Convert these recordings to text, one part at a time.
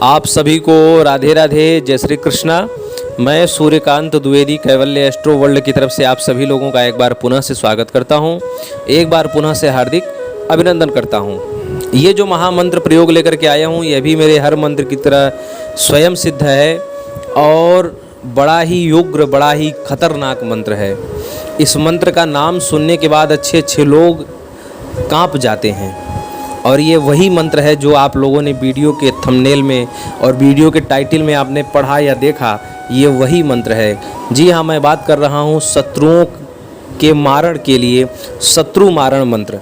आप सभी को राधे राधे, जय श्री कृष्णा। मैं सूर्यकांत द्विवेदी कैवल्य एस्ट्रो वर्ल्ड की तरफ से आप सभी लोगों का एक बार पुनः से स्वागत करता हूं, एक बार पुनः से हार्दिक अभिनंदन करता हूं। ये जो महामंत्र प्रयोग लेकर के आया हूं, यह भी मेरे हर मंत्र की तरह स्वयं सिद्ध है और बड़ा ही उग्र, बड़ा ही खतरनाक मंत्र है। इस मंत्र का नाम सुनने के बाद अच्छे अच्छे लोग कांप जाते हैं और ये वही मंत्र है जो आप लोगों ने वीडियो के थंबनेल में और वीडियो के टाइटल में आपने पढ़ा या देखा। ये वही मंत्र है। जी हाँ, मैं बात कर रहा हूँ शत्रुओं के मारण के लिए शत्रु मारण मंत्र।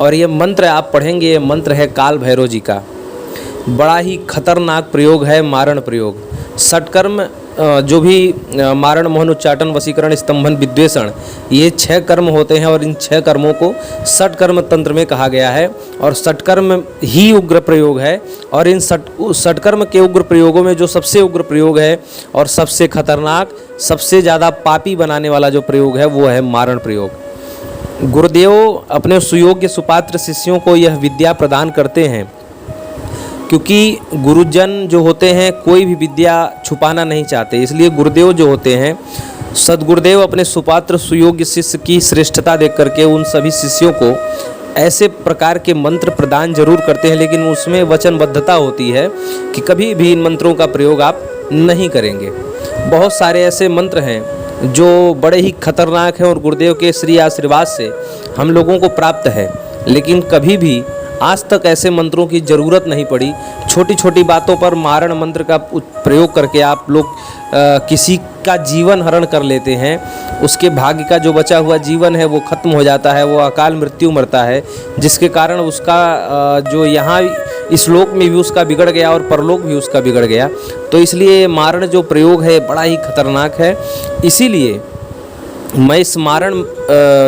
और ये मंत्र आप पढ़ेंगे, ये मंत्र है काल भैरव जी का। बड़ा ही खतरनाक प्रयोग है, मारण प्रयोग। षटकर्म जो भी मारण, मोहन, उच्चाटन, वशीकरण, स्तंभन, विद्वेषण, ये 6 कर्म होते हैं और इन 6 कर्मों को षटकर्म तंत्र में कहा गया है। और षटकर्म ही उग्र प्रयोग है। और इन षटकर्म के उग्र प्रयोगों में जो सबसे उग्र प्रयोग है और सबसे खतरनाक, सबसे ज़्यादा पापी बनाने वाला जो प्रयोग है वो है मारण प्रयोग। गुरुदेव अपने सुयोग्य सुपात्र शिष्यों को यह विद्या प्रदान करते हैं, क्योंकि गुरुजन जो होते हैं कोई भी विद्या छुपाना नहीं चाहते। इसलिए गुरुदेव जो होते हैं, सदगुरुदेव अपने सुपात्र सुयोग्य शिष्य की श्रेष्ठता देख करके उन सभी शिष्यों को ऐसे प्रकार के मंत्र प्रदान जरूर करते हैं, लेकिन उसमें वचनबद्धता होती है कि कभी भी इन मंत्रों का प्रयोग आप नहीं करेंगे। बहुत सारे ऐसे मंत्र हैं जो बड़े ही खतरनाक हैं और गुरुदेव के श्री आशीर्वाद से हम लोगों को प्राप्त है, लेकिन कभी भी आज तक ऐसे मंत्रों की ज़रूरत नहीं पड़ी। छोटी छोटी बातों पर मारण मंत्र का प्रयोग करके आप लोग किसी का जीवन हरण कर लेते हैं। उसके भाग्य का जो बचा हुआ जीवन है वो खत्म हो जाता है, वो अकाल मृत्यु मरता है, जिसके कारण उसका जो यहाँ इस लोक में भी उसका बिगड़ गया और परलोक भी उसका बिगड़ गया। तो इसलिए मारण जो प्रयोग है बड़ा ही खतरनाक है। इसीलिए मैं इस मारण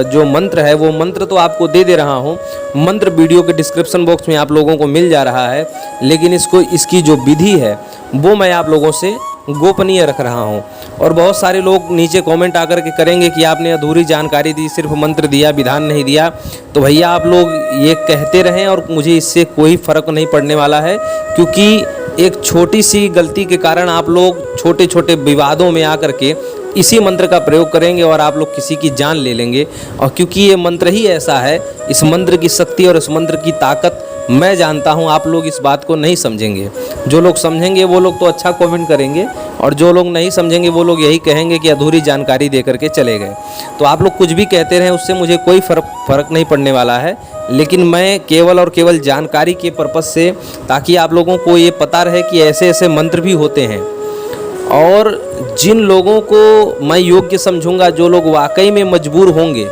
जो मंत्र है वो मंत्र तो आपको दे रहा हूँ। मंत्र वीडियो के डिस्क्रिप्शन बॉक्स में आप लोगों को मिल जा रहा है, लेकिन इसकी जो विधि है वो मैं आप लोगों से गोपनीय रख रहा हूँ। और बहुत सारे लोग नीचे कमेंट आकर के करेंगे कि आपने अधूरी जानकारी दी, सिर्फ मंत्र दिया, विधान नहीं दिया। तो भैया आप लोग ये कहते रहें और मुझे इससे कोई फ़र्क नहीं पड़ने वाला है, क्योंकि एक छोटी सी गलती के कारण आप लोग छोटे छोटे विवादों में आकर के इसी मंत्र का प्रयोग करेंगे और आप लोग किसी की जान ले लेंगे। और क्योंकि ये मंत्र ही ऐसा है, इस मंत्र की शक्ति और इस मंत्र की ताकत मैं जानता हूँ, आप लोग इस बात को नहीं समझेंगे। जो लोग समझेंगे वो लोग तो अच्छा कमेंट करेंगे, और जो लोग नहीं समझेंगे वो लोग यही कहेंगे कि अधूरी जानकारी दे करके चले गए। तो आप लोग कुछ भी कहते रहें, उससे मुझे कोई फ़र्क नहीं पड़ने वाला है, लेकिन मैं केवल और केवल जानकारी के पर्पज़ से, ताकि आप लोगों को ये पता रहे कि ऐसे ऐसे मंत्र भी होते हैं। और जिन लोगों को मैं योग्य समझूंगा, जो लोग वाकई में मजबूर होंगे,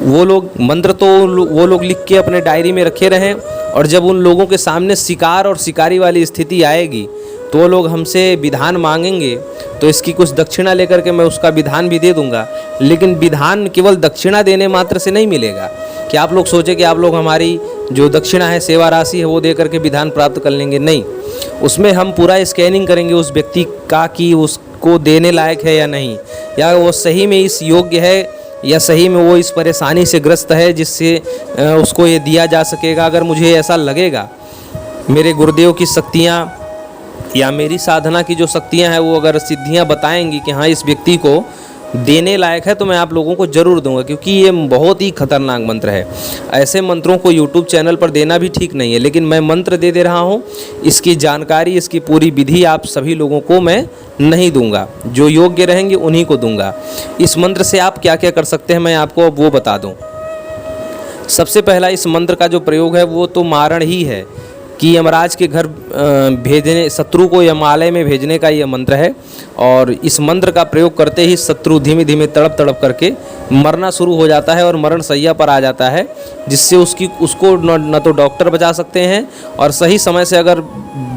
वो लोग मंत्र तो वो लोग लिख के अपने डायरी में रखे रहें, और जब उन लोगों के सामने शिकार और शिकारी वाली स्थिति आएगी तो वो लोग हमसे विधान मांगेंगे, तो इसकी कुछ दक्षिणा लेकर के मैं उसका विधान भी दे दूंगा। लेकिन विधान केवल दक्षिणा देने मात्र से नहीं मिलेगा कि आप लोग सोचें कि आप लोग हमारी जो दक्षिणा है, सेवा राशि है, वो दे करके विधान प्राप्त कर लेंगे। नहीं, उसमें हम पूरा स्कैनिंग करेंगे उस व्यक्ति का कि उसको देने लायक है या नहीं, या वो सही में इस योग्य है, या सही में वो इस परेशानी से ग्रस्त है जिससे उसको ये दिया जा सकेगा। अगर मुझे ऐसा लगेगा, मेरे गुरुदेव की शक्तियाँ या मेरी साधना की जो शक्तियाँ हैं वो अगर सिद्धियाँ बताएंगी कि हाँ इस व्यक्ति को देने लायक है, तो मैं आप लोगों को ज़रूर दूंगा, क्योंकि ये बहुत ही खतरनाक मंत्र है। ऐसे मंत्रों को यूट्यूब चैनल पर देना भी ठीक नहीं है, लेकिन मैं मंत्र दे रहा हूँ। इसकी जानकारी, इसकी पूरी विधि आप सभी लोगों को मैं नहीं दूंगा, जो योग्य रहेंगे उन्हीं को दूंगा। इस मंत्र से आप क्या क्या कर सकते हैं मैं आपको अब वो बता दूँ। सबसे पहला इस मंत्र का जो प्रयोग है वो तो मारण ही है, कि यमराज के घर भेजने, शत्रु को यमालय में भेजने का ये मंत्र है। और इस मंत्र का प्रयोग करते ही शत्रु धीमे धीमे तड़प तड़प करके मरना शुरू हो जाता है और मरण सैया पर आ जाता है, जिससे उसको न तो डॉक्टर बचा सकते हैं, और सही समय से अगर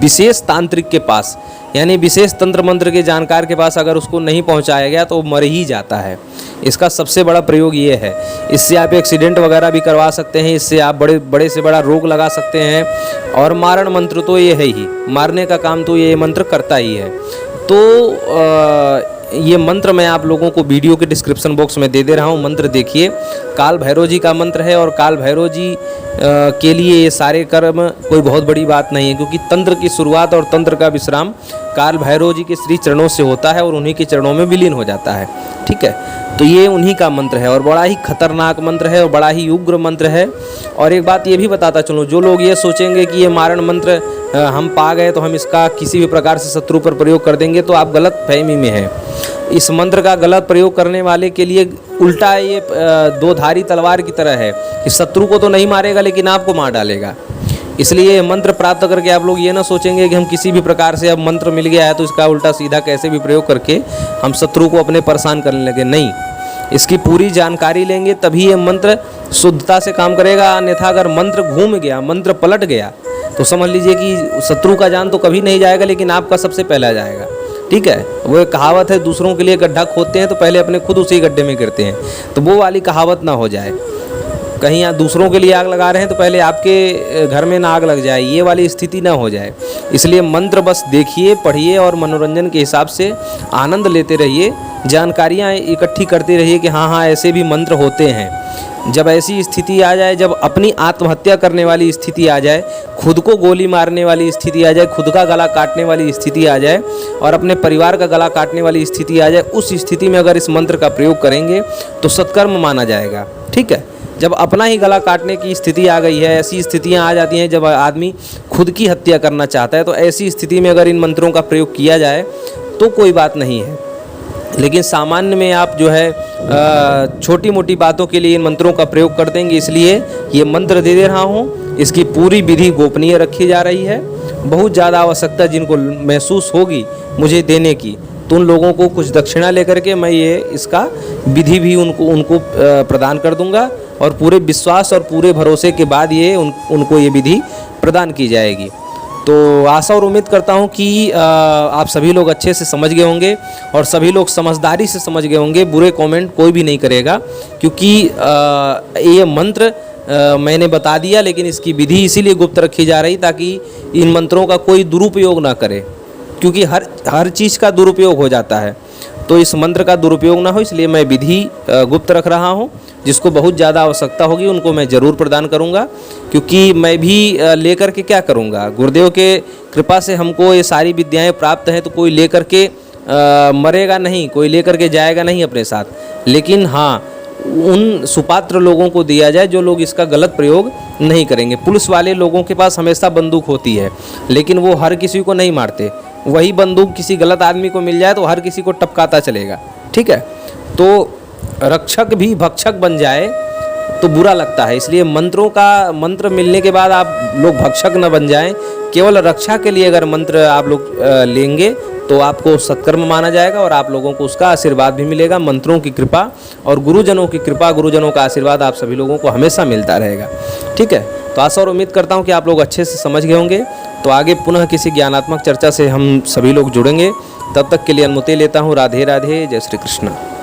विशेष तांत्रिक के पास, यानी विशेष तंत्र मंत्र के जानकार के पास अगर उसको नहीं पहुंचाया गया तो मर ही जाता है। इसका सबसे बड़ा प्रयोग ये है। इससे आप एक्सीडेंट वगैरह भी करवा सकते हैं, इससे आप बड़े से बड़ा रोग लगा सकते हैं। और मारण मंत्र तो ये है ही, मारने का काम तो ये मंत्र करता ही है। तो ये मंत्र मैं आप लोगों को वीडियो के डिस्क्रिप्शन बॉक्स में दे दे रहा हूँ। मंत्र देखिए, काल भैरव जी का मंत्र है और काल भैरव जी के लिए ये सारे कर्म कोई बहुत बड़ी बात नहीं है, क्योंकि तंत्र की शुरुआत और तंत्र का विश्राम काल भैरव जी के श्री चरणों से होता है और उन्हीं के चरणों में विलीन हो जाता है। ठीक है, तो ये उन्हीं का मंत्र है और बड़ा ही खतरनाक मंत्र है और बड़ा ही उग्र मंत्र है। और एक बात ये भी बताता चलूँ, जो लोग ये सोचेंगे कि ये मारण मंत्र हम पा गए तो हम इसका किसी भी प्रकार से शत्रु पर प्रयोग कर देंगे, तो आप गलत फहमी में हैं। इस मंत्र का गलत प्रयोग करने वाले के लिए उल्टा ये दो धारी तलवार की तरह है कि शत्रु को तो नहीं मारेगा लेकिन आपको मार डालेगा। इसलिए मंत्र प्राप्त करके आप लोग ये ना सोचेंगे कि हम किसी भी प्रकार से अब मंत्र मिल गया है तो इसका उल्टा सीधा कैसे भी प्रयोग करके हम शत्रु को अपने परेशान करने लगे। नहीं, इसकी पूरी जानकारी लेंगे तभी ये मंत्र शुद्धता से काम करेगा। अन्यथा अगर मंत्र घूम गया, मंत्र पलट गया, तो समझ लीजिए कि शत्रु का जान तो कभी नहीं जाएगा लेकिन आपका सबसे पहला जाएगा। ठीक है, वो एक कहावत है, दूसरों के लिए गड्ढा खोदते हैं तो पहले अपने खुद उसी गड्ढे में गिरते हैं, तो वो वाली कहावत ना हो जाए। कहीं आप दूसरों के लिए आग लगा रहे हैं तो पहले आपके घर में ना आग लग जाए, ये वाली स्थिति ना हो जाए। इसलिए मंत्र बस देखिए, पढ़िए और मनोरंजन के हिसाब से आनंद लेते रहिए, जानकारियाँ इकट्ठी करते रहिए कि हाँ ऐसे भी मंत्र होते हैं। जब ऐसी स्थिति आ जाए, जब अपनी आत्महत्या करने वाली स्थिति आ जाए, खुद को गोली मारने वाली स्थिति आ जाए, खुद का गला काटने वाली स्थिति आ जाए और अपने परिवार का गला काटने वाली स्थिति आ जाए, उस स्थिति में अगर इस मंत्र का प्रयोग करेंगे तो सत्कर्म माना जाएगा। ठीक है, जब अपना ही गला काटने की स्थिति आ गई है, ऐसी स्थितियां आ जाती हैं जब आदमी खुद की हत्या करना चाहता है, तो ऐसी स्थिति में अगर इन मंत्रों का प्रयोग किया जाए तो कोई बात नहीं है। लेकिन सामान्य में आप जो है छोटी मोटी बातों के लिए इन मंत्रों का प्रयोग कर देंगे, इसलिए ये मंत्र दे रहा हूँ। इसकी पूरी विधि गोपनीय रखी जा रही है। बहुत ज़्यादा आवश्यकता जिनको महसूस होगी मुझे देने की, तो उन लोगों को कुछ दक्षिणा लेकर के मैं ये इसका विधि भी उनको प्रदान कर दूंगा और पूरे विश्वास और पूरे भरोसे के बाद ये उनको ये विधि प्रदान की जाएगी। तो आशा और उम्मीद करता हूँ कि आप सभी लोग अच्छे से समझ गए होंगे और सभी लोग समझदारी से समझ गए होंगे। बुरे कमेंट कोई भी नहीं करेगा, क्योंकि ये मंत्र मैंने बता दिया, लेकिन इसकी विधि इसीलिए गुप्त रखी जा रही ताकि इन मंत्रों का कोई दुरुपयोग ना करे, क्योंकि हर चीज़ का दुरुपयोग हो जाता है। तो इस मंत्र का दुरुपयोग ना हो, इसलिए मैं विधि गुप्त रख रहा हूँ। जिसको बहुत ज़्यादा आवश्यकता होगी उनको मैं ज़रूर प्रदान करूँगा, क्योंकि मैं भी लेकर के क्या करूँगा, गुरुदेव के कृपा से हमको ये सारी विद्याएं प्राप्त हैं, तो कोई लेकर के मरेगा नहीं, कोई लेकर के जाएगा नहीं अपने साथ। लेकिन हाँ, उन सुपात्र लोगों को दिया जाए जो लोग इसका गलत प्रयोग नहीं करेंगे। पुलिस वाले लोगों के पास हमेशा बंदूक होती है, लेकिन वो हर किसी को नहीं मारते। वही बंदूक किसी गलत आदमी को मिल जाए तो हर किसी को टपकाता चलेगा। ठीक है, तो रक्षक भी भक्षक बन जाए तो बुरा लगता है। इसलिए मंत्र मिलने के बाद आप लोग भक्षक न बन जाएं। केवल रक्षा के लिए अगर मंत्र आप लोग लेंगे तो आपको सत्कर्म माना जाएगा और आप लोगों को उसका आशीर्वाद भी मिलेगा। मंत्रों की कृपा और गुरुजनों की कृपा, गुरुजनों का आशीर्वाद आप सभी लोगों को हमेशा मिलता रहेगा। ठीक है, तो आशा और उम्मीद करता हूँ कि आप लोग अच्छे से समझ गए होंगे। तो आगे पुनः किसी ज्ञानात्मक चर्चा से हम सभी लोग जुड़ेंगे। तब तक के लिए अनुमति लेता हूँ। राधे राधे, जय श्री कृष्ण।